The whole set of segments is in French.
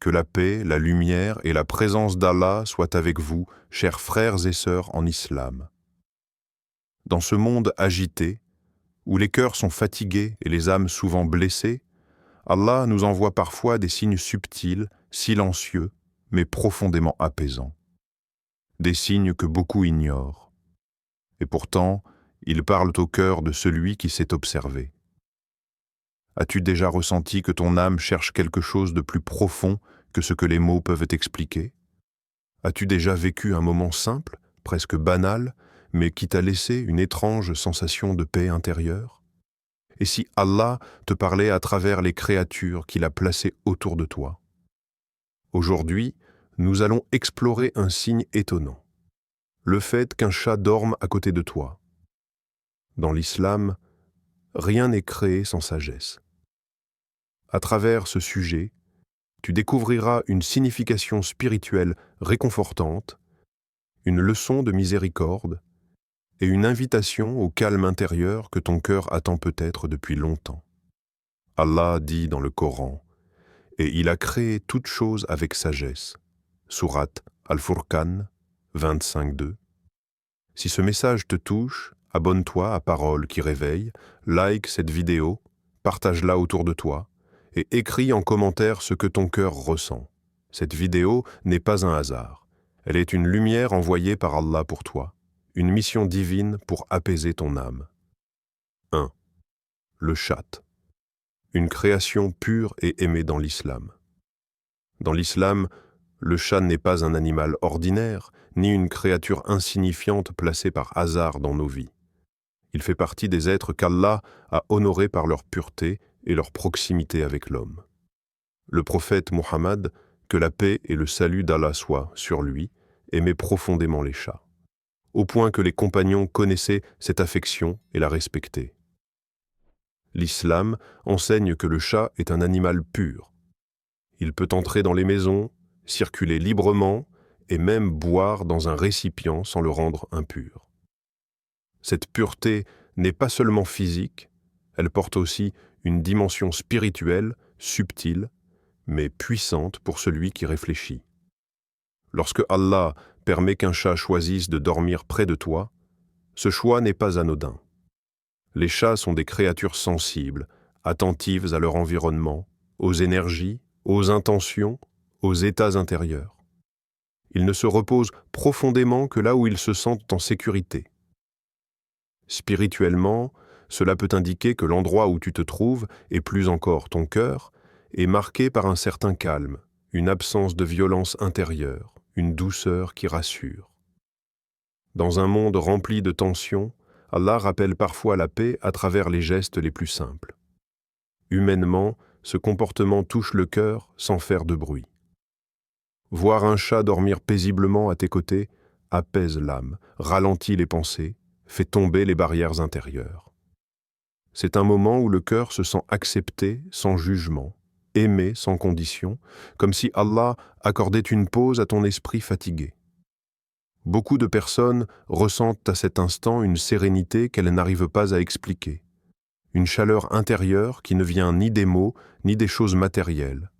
Que la paix, la lumière et la présence d'Allah soient avec vous, chers frères et sœurs en islam. Dans ce monde agité, où les cœurs sont fatigués et les âmes souvent blessées, Allah nous envoie parfois des signes subtils, silencieux, mais profondément apaisants. Des signes que beaucoup ignorent. Et pourtant, ils parlent au cœur de celui qui s'est observé. As-tu déjà ressenti que ton âme cherche quelque chose de plus profond que ce que les mots peuvent expliquer? As-tu déjà vécu un moment simple, presque banal, mais qui t'a laissé une étrange sensation de paix intérieure? Et si Allah te parlait à travers les créatures qu'il a placées autour de toi? Aujourd'hui, nous allons explorer un signe étonnant. Le fait qu'un chat dorme à côté de toi. Dans l'islam, rien n'est créé sans sagesse. À travers ce sujet, tu découvriras une signification spirituelle réconfortante, une leçon de miséricorde et une invitation au calme intérieur que ton cœur attend peut-être depuis longtemps. Allah dit dans le Coran, « Et il a créé toutes choses avec sagesse » Sourate Al-Furqan 25:2. Si ce message te touche, abonne-toi à Paroles qui réveillent, like cette vidéo, partage-la autour de toi et écris en commentaire ce que ton cœur ressent. Cette vidéo n'est pas un hasard. Elle est une lumière envoyée par Allah pour toi, une mission divine pour apaiser ton âme. 1. Le chat. Une création pure et aimée dans l'islam. Dans l'islam, le chat n'est pas un animal ordinaire, ni une créature insignifiante placée par hasard dans nos vies. Il fait partie des êtres qu'Allah a honorés par leur pureté et leur proximité avec l'homme. Le prophète Muhammad, que la paix et le salut d'Allah soient sur lui, aimait profondément les chats, au point que les compagnons connaissaient cette affection et la respectaient. L'islam enseigne que le chat est un animal pur. Il peut entrer dans les maisons, circuler librement et même boire dans un récipient sans le rendre impur. Cette pureté n'est pas seulement physique, elle porte aussi une dimension spirituelle, subtile, mais puissante pour celui qui réfléchit. Lorsque Allah permet qu'un chat choisisse de dormir près de toi, ce choix n'est pas anodin. Les chats sont des créatures sensibles, attentives à leur environnement, aux énergies, aux intentions, aux états intérieurs. Ils ne se reposent profondément que là où ils se sentent en sécurité. Spirituellement, cela peut indiquer que l'endroit où tu te trouves, et plus encore ton cœur, est marqué par un certain calme, une absence de violence intérieure, une douceur qui rassure. Dans un monde rempli de tensions, Allah rappelle parfois la paix à travers les gestes les plus simples. Humainement, ce comportement touche le cœur sans faire de bruit. Voir un chat dormir paisiblement à tes côtés apaise l'âme, ralentit les pensées, fait tomber les barrières intérieures. C'est un moment où le cœur se sent accepté sans jugement, aimé sans condition, comme si Allah accordait une pause à ton esprit fatigué. Beaucoup de personnes ressentent à cet instant une sérénité qu'elles n'arrivent pas à expliquer, une chaleur intérieure qui ne vient ni des mots ni des choses matérielles,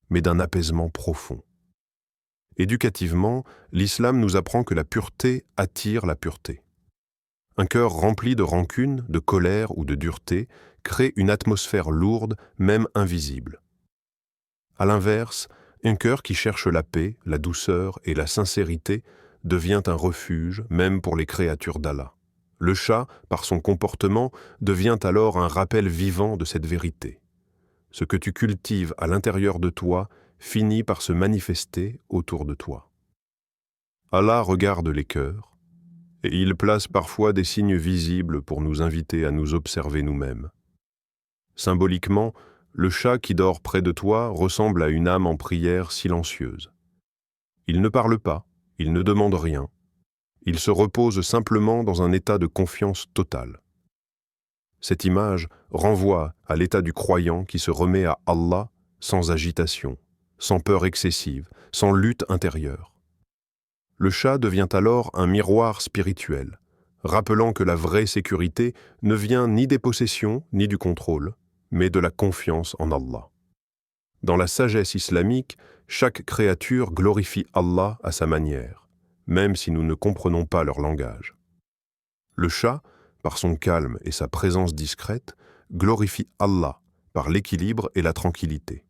mais d'un apaisement profond. Éducativement, l'islam nous apprend que la pureté attire la pureté. Un cœur rempli de rancune, de colère ou de dureté crée une atmosphère lourde, même invisible. À l'inverse, un cœur qui cherche la paix, la douceur et la sincérité devient un refuge, même pour les créatures d'Allah. Le chat, par son comportement, devient alors un rappel vivant de cette vérité. Ce que tu cultives à l'intérieur de toi finit par se manifester autour de toi. Allah regarde les cœurs, et il place parfois des signes visibles pour nous inviter à nous observer nous-mêmes. Symboliquement, le chat qui dort près de toi ressemble à une âme en prière silencieuse. Il ne parle pas, il ne demande rien. Il se repose simplement dans un état de confiance totale. Cette image renvoie à l'état du croyant qui se remet à Allah sans agitation, sans peur excessive, sans lutte intérieure. Le chat devient alors un miroir spirituel, rappelant que la vraie sécurité ne vient ni des possessions ni du contrôle, mais de la confiance en Allah. Dans la sagesse islamique, chaque créature glorifie Allah à sa manière, même si nous ne comprenons pas leur langage. Le chat, par son calme et sa présence discrète, glorifie Allah par l'équilibre et la tranquillité.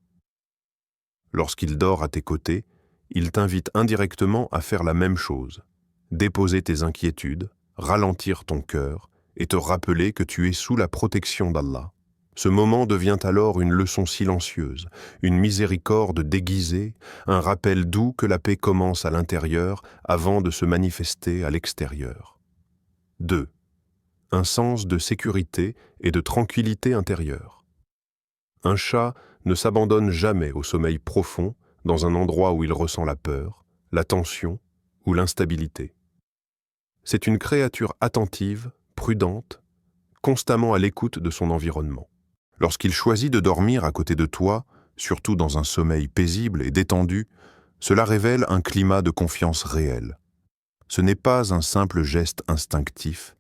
Lorsqu'il dort à tes côtés, il t'invite indirectement à faire la même chose, déposer tes inquiétudes, ralentir ton cœur et te rappeler que tu es sous la protection d'Allah. Ce moment devient alors une leçon silencieuse, une miséricorde déguisée, un rappel doux que la paix commence à l'intérieur avant de se manifester à l'extérieur. 2. Un sens de sécurité et de tranquillité intérieure. Un chat ne s'abandonne jamais au sommeil profond dans un endroit où il ressent la peur, la tension ou l'instabilité. C'est une créature attentive, prudente, constamment à l'écoute de son environnement. Lorsqu'il choisit de dormir à côté de toi, surtout dans un sommeil paisible et détendu, cela révèle un climat de confiance réel. Ce n'est pas un simple geste instinctif,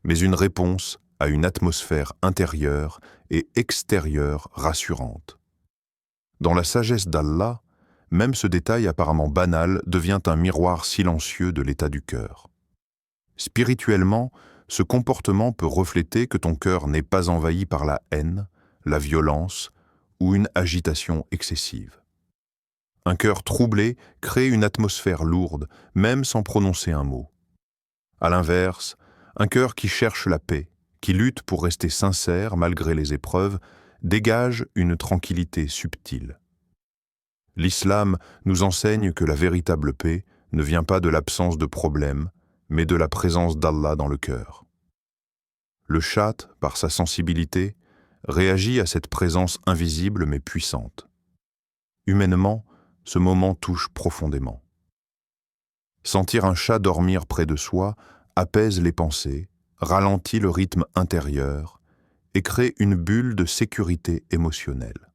mais une réponse à une atmosphère intérieure et extérieure rassurante. Dans la sagesse d'Allah, même ce détail apparemment banal devient un miroir silencieux de l'état du cœur. Spirituellement, ce comportement peut refléter que ton cœur n'est pas envahi par la haine, la violence ou une agitation excessive. Un cœur troublé crée une atmosphère lourde, même sans prononcer un mot. À l'inverse, un cœur qui cherche la paix, qui lutte pour rester sincère malgré les épreuves, dégage une tranquillité subtile. L'islam nous enseigne que la véritable paix ne vient pas de l'absence de problèmes, mais de la présence d'Allah dans le cœur. Le chat, par sa sensibilité, réagit à cette présence invisible mais puissante. Humainement, ce moment touche profondément. Sentir un chat dormir près de soi apaise les pensées, ralentit le rythme intérieur et crée une bulle de sécurité émotionnelle.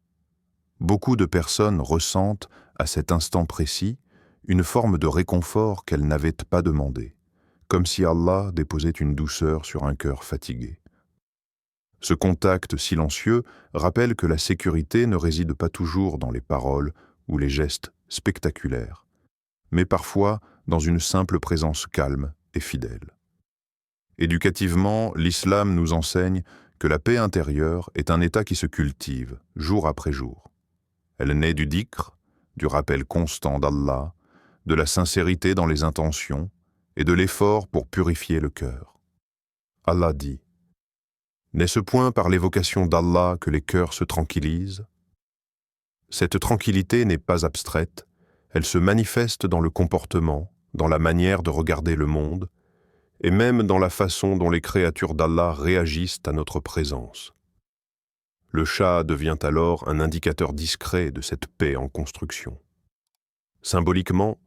Beaucoup de personnes ressentent, à cet instant précis, une forme de réconfort qu'elles n'avaient pas demandé, comme si Allah déposait une douceur sur un cœur fatigué. Ce contact silencieux rappelle que la sécurité ne réside pas toujours dans les paroles ou les gestes spectaculaires, mais parfois dans une simple présence calme et fidèle. Éducativement, l'islam nous enseigne que la paix intérieure est un état qui se cultive, jour après jour. Elle naît du dhikr, du rappel constant d'Allah, de la sincérité dans les intentions et de l'effort pour purifier le cœur. Allah dit: « N'est-ce point par l'évocation d'Allah que les cœurs se tranquillisent ?» Cette tranquillité n'est pas abstraite, elle se manifeste dans le comportement, dans la manière de regarder le monde, et même dans la façon dont les créatures d'Allah réagissent à notre présence. Le chat devient alors un indicateur discret de cette paix en construction. Symboliquement,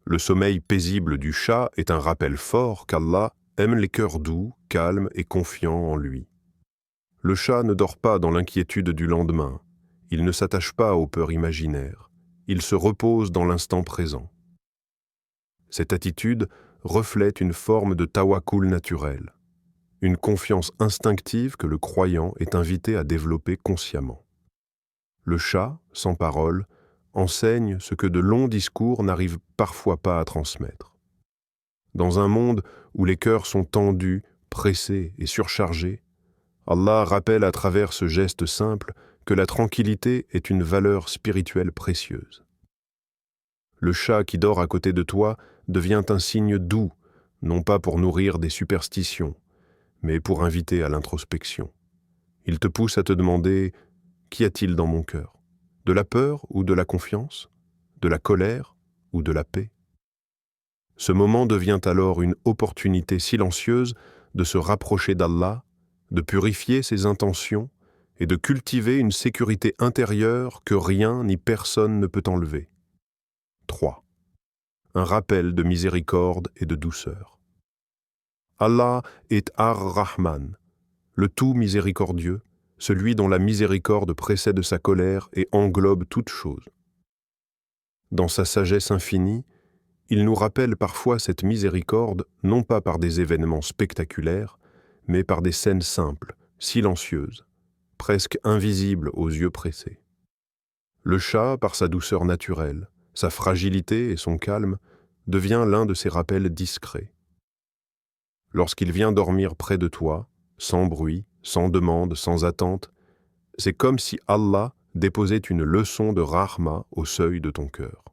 le sommeil paisible du chat est un rappel fort qu'Allah aime les cœurs doux, calmes et confiants en lui. Le chat ne dort pas dans l'inquiétude du lendemain, il ne s'attache pas aux peurs imaginaires, il se repose dans l'instant présent. Cette attitude reflète une forme de tawakkul naturel, une confiance instinctive que le croyant est invité à développer consciemment. Le chat, sans parole, enseigne ce que de longs discours n'arrivent parfois pas à transmettre. Dans un monde où les cœurs sont tendus, pressés et surchargés, Allah rappelle à travers ce geste simple que la tranquillité est une valeur spirituelle précieuse. Le chat qui dort à côté de toi devient un signe doux, non pas pour nourrir des superstitions, mais pour inviter à l'introspection. Il te pousse à te demander « Qu'y a-t-il dans mon cœur ? De la peur ou de la confiance ? De la colère ou de la paix ?» Ce moment devient alors une opportunité silencieuse de se rapprocher d'Allah, de purifier ses intentions et de cultiver une sécurité intérieure que rien ni personne ne peut enlever. 3. Un rappel de miséricorde et de douceur. Allah est Ar-Rahman, le tout miséricordieux, celui dont la miséricorde précède sa colère et englobe toute chose. Dans sa sagesse infinie, il nous rappelle parfois cette miséricorde non pas par des événements spectaculaires, mais par des scènes simples, silencieuses, presque invisibles aux yeux pressés. Le chat, par sa douceur naturelle, sa fragilité et son calme, devient l'un de ces rappels discrets. Lorsqu'il vient dormir près de toi, sans bruit, sans demande, sans attente, c'est comme si Allah déposait une leçon de rahma au seuil de ton cœur.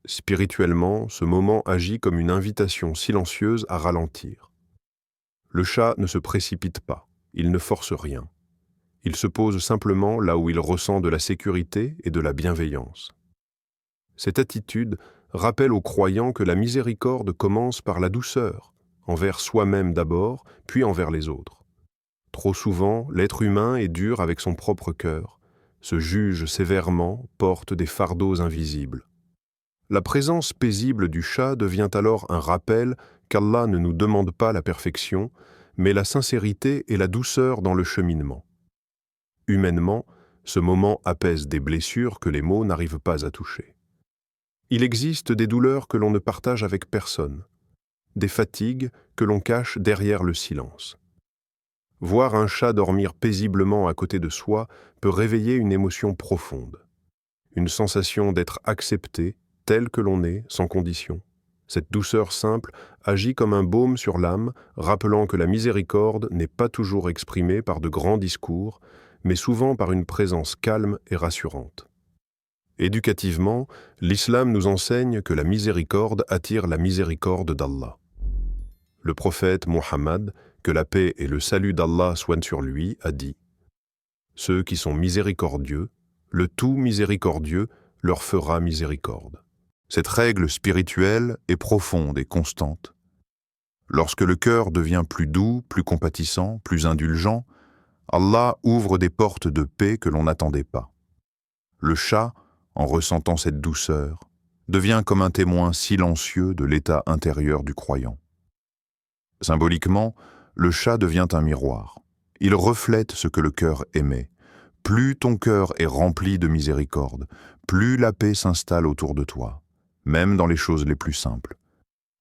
Spirituellement, ce moment agit comme une invitation silencieuse à ralentir. Le chat ne se précipite pas, il ne force rien. Il se pose simplement là où il ressent de la sécurité et de la bienveillance. Cette attitude rappelle aux croyants que la miséricorde commence par la douceur, envers soi-même d'abord, puis envers les autres. Trop souvent, l'être humain est dur avec son propre cœur, se juge sévèrement, porte des fardeaux invisibles. La présence paisible du chat devient alors un rappel qu'Allah ne nous demande pas la perfection, mais la sincérité et la douceur dans le cheminement. Humainement, ce moment apaise des blessures que les mots n'arrivent pas à toucher. Il existe des douleurs que l'on ne partage avec personne, des fatigues que l'on cache derrière le silence. Voir un chat dormir paisiblement à côté de soi peut réveiller une émotion profonde, une sensation d'être accepté tel que l'on est, sans condition. Cette douceur simple agit comme un baume sur l'âme, rappelant que la miséricorde n'est pas toujours exprimée par de grands discours, mais souvent par une présence calme et rassurante. Éducativement, l'islam nous enseigne que la miséricorde attire la miséricorde d'Allah. Le prophète Mohammed, que la paix et le salut d'Allah soient sur lui, a dit « Ceux qui sont miséricordieux, le tout miséricordieux leur fera miséricorde. » Cette règle spirituelle est profonde et constante. Lorsque le cœur devient plus doux, plus compatissant, plus indulgent, Allah ouvre des portes de paix que l'on n'attendait pas. Le chat, en ressentant cette douceur, devient comme un témoin silencieux de l'état intérieur du croyant. Symboliquement, le chat devient un miroir. Il reflète ce que le cœur aimait. Plus ton cœur est rempli de miséricorde, plus la paix s'installe autour de toi, même dans les choses les plus simples.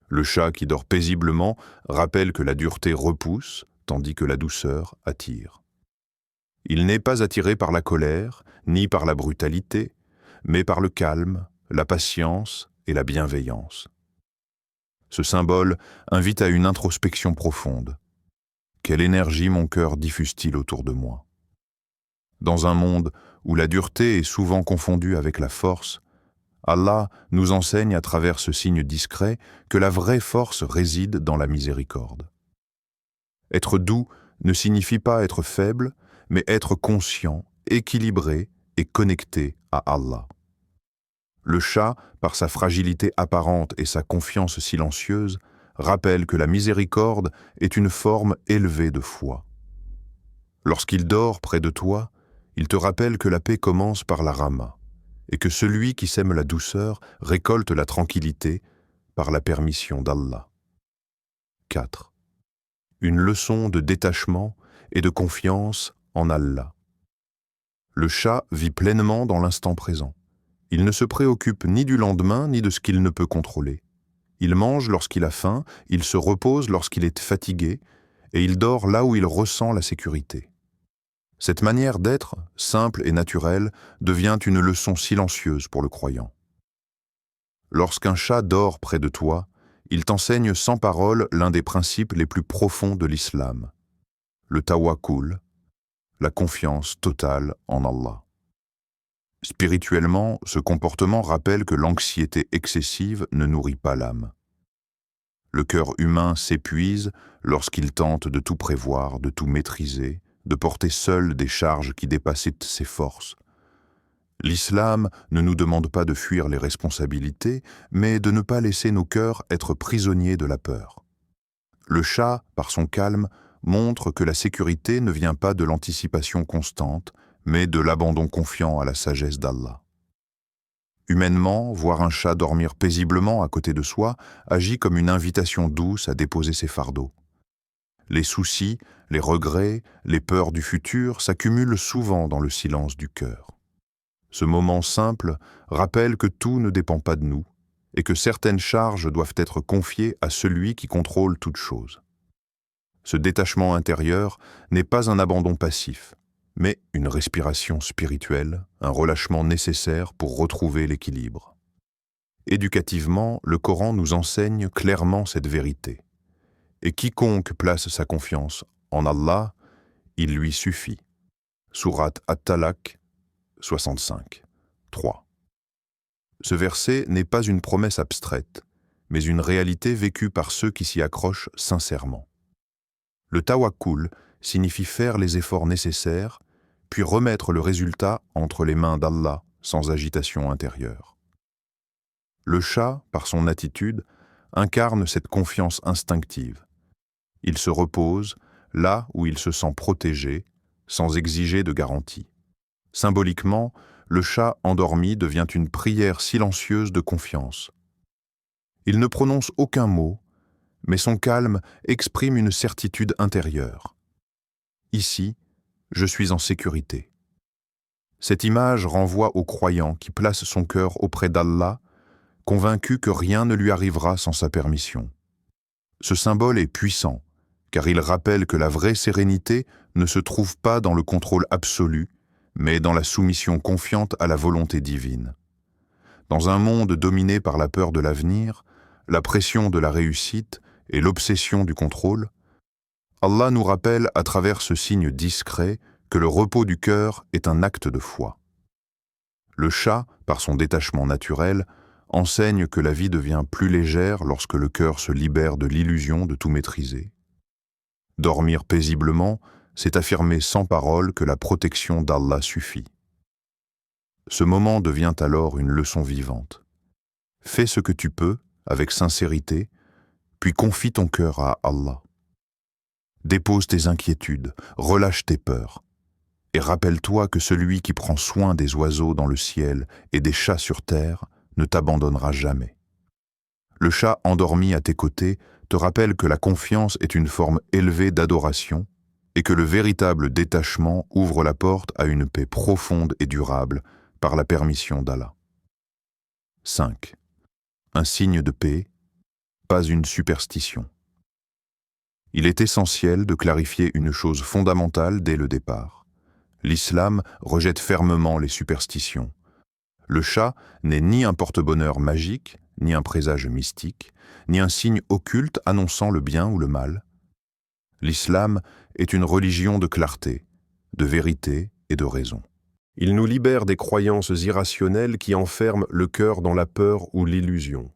Le chat qui dort paisiblement rappelle que la dureté repousse, tandis que la douceur attire. Il n'est pas attiré par la colère, ni par la brutalité, mais par le calme, la patience et la bienveillance. Ce symbole invite à une introspection profonde. Quelle énergie mon cœur diffuse-t-il autour de moi? Dans un monde où la dureté est souvent confondue avec la force, Allah nous enseigne à travers ce signe discret que la vraie force réside dans la miséricorde. Être doux ne signifie pas être faible, mais être conscient, équilibré et connecté à Allah. Le chat, par sa fragilité apparente et sa confiance silencieuse, rappelle que la miséricorde est une forme élevée de foi. Lorsqu'il dort près de toi, il te rappelle que la paix commence par la rahma, et que celui qui sème la douceur récolte la tranquillité par la permission d'Allah. 4. Une leçon de détachement et de confiance en Allah. Le chat vit pleinement dans l'instant présent. Il ne se préoccupe ni du lendemain ni de ce qu'il ne peut contrôler. Il mange lorsqu'il a faim, il se repose lorsqu'il est fatigué, et il dort là où il ressent la sécurité. Cette manière d'être, simple et naturelle, devient une leçon silencieuse pour le croyant. Lorsqu'un chat dort près de toi, il t'enseigne sans parole l'un des principes les plus profonds de l'islam, le tawakkul, la confiance totale en Allah. Spirituellement, ce comportement rappelle que l'anxiété excessive ne nourrit pas l'âme. Le cœur humain s'épuise lorsqu'il tente de tout prévoir, de tout maîtriser, de porter seul des charges qui dépassent ses forces. L'islam ne nous demande pas de fuir les responsabilités, mais de ne pas laisser nos cœurs être prisonniers de la peur. Le chat, par son calme, montre que la sécurité ne vient pas de l'anticipation constante, mais de l'abandon confiant à la sagesse d'Allah. Humainement, voir un chat dormir paisiblement à côté de soi agit comme une invitation douce à déposer ses fardeaux. Les soucis, les regrets, les peurs du futur s'accumulent souvent dans le silence du cœur. Ce moment simple rappelle que tout ne dépend pas de nous et que certaines charges doivent être confiées à celui qui contrôle toute chose. Ce détachement intérieur n'est pas un abandon passif, mais une respiration spirituelle, un relâchement nécessaire pour retrouver l'équilibre. Éducativement, le Coran nous enseigne clairement cette vérité. Et quiconque place sa confiance en Allah, il lui suffit. Sourate At-Talaq 65, 3. Ce verset n'est pas une promesse abstraite, mais une réalité vécue par ceux qui s'y accrochent sincèrement. Le tawakkul signifie faire les efforts nécessaires, puis remettre le résultat entre les mains d'Allah sans agitation intérieure. Le chat, par son attitude, incarne cette confiance instinctive. Il se repose là où il se sent protégé, sans exiger de garantie. Symboliquement, le chat endormi devient une prière silencieuse de confiance. Il ne prononce aucun mot, mais son calme exprime une certitude intérieure. Ici, je suis en sécurité. Cette image renvoie au croyant qui place son cœur auprès d'Allah, convaincu que rien ne lui arrivera sans sa permission. Ce symbole est puissant, car il rappelle que la vraie sérénité ne se trouve pas dans le contrôle absolu, mais dans la soumission confiante à la volonté divine. Dans un monde dominé par la peur de l'avenir, la pression de la réussite et l'obsession du contrôle, Allah nous rappelle à travers ce signe discret que le repos du cœur est un acte de foi. Le chat, par son détachement naturel, enseigne que la vie devient plus légère lorsque le cœur se libère de l'illusion de tout maîtriser. Dormir paisiblement, c'est affirmer sans parole que la protection d'Allah suffit. Ce moment devient alors une leçon vivante. Fais ce que tu peux, avec sincérité, puis confie ton cœur à Allah. Dépose tes inquiétudes, relâche tes peurs, et rappelle-toi que celui qui prend soin des oiseaux dans le ciel et des chats sur terre ne t'abandonnera jamais. Le chat endormi à tes côtés te rappelle que la confiance est une forme élevée d'adoration et que le véritable détachement ouvre la porte à une paix profonde et durable par la permission d'Allah. 5. Un signe de paix, pas une superstition. Il est essentiel de clarifier une chose fondamentale dès le départ. L'islam rejette fermement les superstitions. Le chat n'est ni un porte-bonheur magique, ni un présage mystique, ni un signe occulte annonçant le bien ou le mal. L'islam est une religion de clarté, de vérité et de raison. Il nous libère des croyances irrationnelles qui enferment le cœur dans la peur ou l'illusion.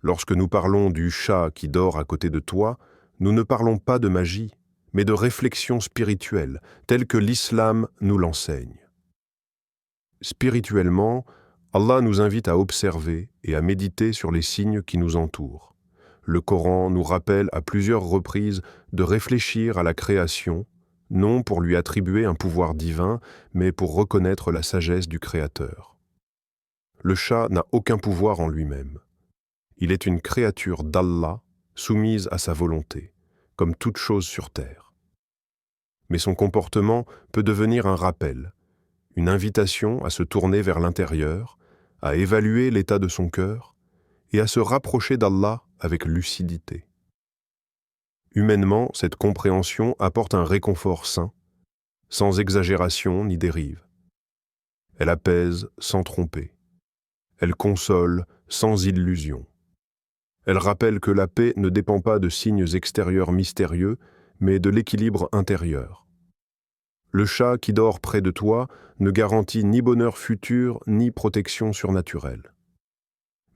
Lorsque nous parlons du chat qui dort à côté de toi, nous ne parlons pas de magie, mais de réflexion spirituelle, telle que l'islam nous l'enseigne. Spirituellement, Allah nous invite à observer et à méditer sur les signes qui nous entourent. Le Coran nous rappelle à plusieurs reprises de réfléchir à la création, non pour lui attribuer un pouvoir divin, mais pour reconnaître la sagesse du Créateur. Le chat n'a aucun pouvoir en lui-même. Il est une créature d'Allah, soumise à sa volonté, comme toute chose sur terre. Mais son comportement peut devenir un rappel, une invitation à se tourner vers l'intérieur, à évaluer l'état de son cœur et à se rapprocher d'Allah avec lucidité. Humainement, cette compréhension apporte un réconfort sain, sans exagération ni dérive. Elle apaise sans tromper. Elle console sans illusion. Elle rappelle que la paix ne dépend pas de signes extérieurs mystérieux, mais de l'équilibre intérieur. Le chat qui dort près de toi ne garantit ni bonheur futur ni protection surnaturelle.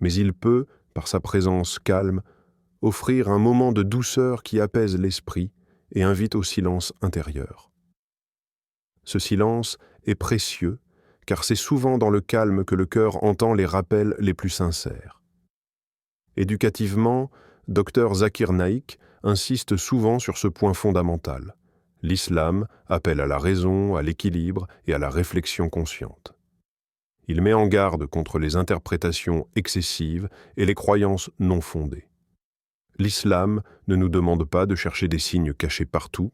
Mais il peut, par sa présence calme, offrir un moment de douceur qui apaise l'esprit et invite au silence intérieur. Ce silence est précieux, car c'est souvent dans le calme que le cœur entend les rappels les plus sincères. Éducativement, Dr Zakir Naik insiste souvent sur ce point fondamental. L'islam appelle à la raison, à l'équilibre et à la réflexion consciente. Il met en garde contre les interprétations excessives et les croyances non fondées. L'islam ne nous demande pas de chercher des signes cachés partout,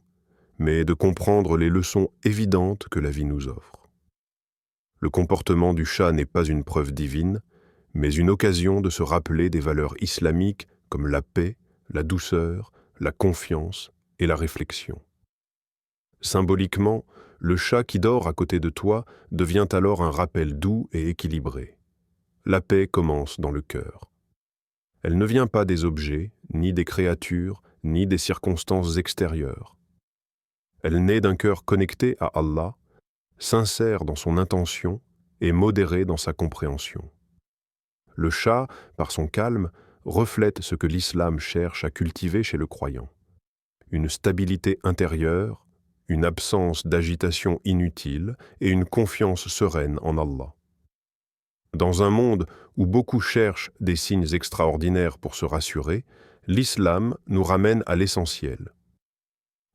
mais de comprendre les leçons évidentes que la vie nous offre. Le comportement du chat n'est pas une preuve divine, mais une occasion de se rappeler des valeurs islamiques comme la paix, la douceur, la confiance et la réflexion. Symboliquement, le chat qui dort à côté de toi devient alors un rappel doux et équilibré. La paix commence dans le cœur. Elle ne vient pas des objets, ni des créatures, ni des circonstances extérieures. Elle naît d'un cœur connecté à Allah, sincère dans son intention et modéré dans sa compréhension. Le chat, par son calme, reflète ce que l'islam cherche à cultiver chez le croyant. Une stabilité intérieure, une absence d'agitation inutile et une confiance sereine en Allah. Dans un monde où beaucoup cherchent des signes extraordinaires pour se rassurer, l'islam nous ramène à l'essentiel.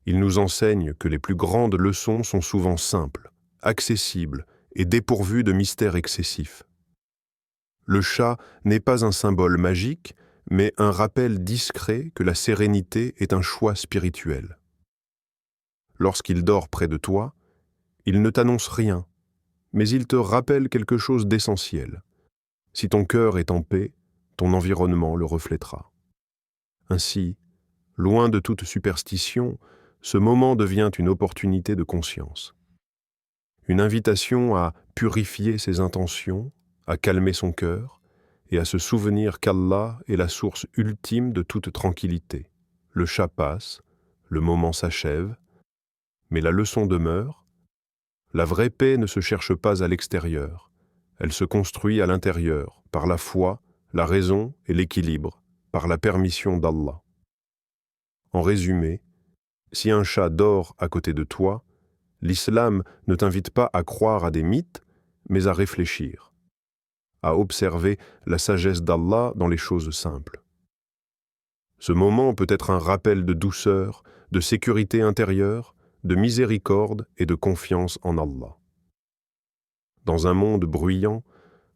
Il nous enseigne que les plus grandes leçons sont souvent simples, accessibles et dépourvues de mystères excessifs. Le chat n'est pas un symbole magique, mais un rappel discret que la sérénité est un choix spirituel. Lorsqu'il dort près de toi, il ne t'annonce rien, mais il te rappelle quelque chose d'essentiel. Si ton cœur est en paix, ton environnement le reflètera. Ainsi, loin de toute superstition, ce moment devient une opportunité de conscience. Une invitation à purifier ses intentions, à calmer son cœur et à se souvenir qu'Allah est la source ultime de toute tranquillité. Le chat passe, le moment s'achève, mais la leçon demeure. La vraie paix ne se cherche pas à l'extérieur, elle se construit à l'intérieur, par la foi, la raison et l'équilibre, par la permission d'Allah. En résumé, si un chat dort à côté de toi, l'islam ne t'invite pas à croire à des mythes, mais à réfléchir, à observer la sagesse d'Allah dans les choses simples. Ce moment peut être un rappel de douceur, de sécurité intérieure, de miséricorde et de confiance en Allah. Dans un monde bruyant,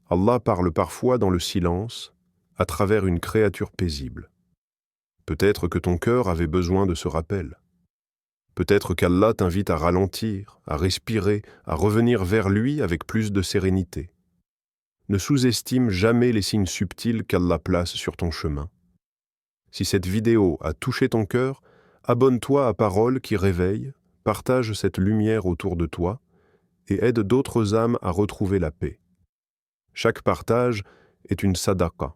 Allah parle parfois dans le silence, à travers une créature paisible. Peut-être que ton cœur avait besoin de ce rappel. Peut-être qu'Allah t'invite à ralentir, à respirer, à revenir vers lui avec plus de sérénité. Ne sous-estime jamais les signes subtils qu'Allah place sur ton chemin. Si cette vidéo a touché ton cœur, abonne-toi à Paroles qui réveillent, partage cette lumière autour de toi et aide d'autres âmes à retrouver la paix. Chaque partage est une sadaqa.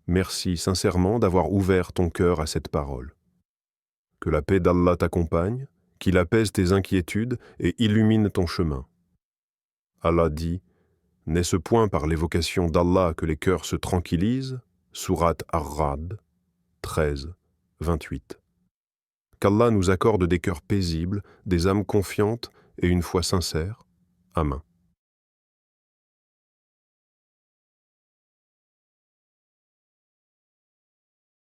Merci sincèrement d'avoir ouvert ton cœur à cette parole. Que la paix d'Allah t'accompagne, qu'il apaise tes inquiétudes et illumine ton chemin. Allah dit, « N'est-ce point par l'évocation d'Allah que les cœurs se tranquillisent » Sourate Ar-Ra'd 13, 28. Qu'Allah nous accorde des cœurs paisibles, des âmes confiantes et une foi sincère. Amen.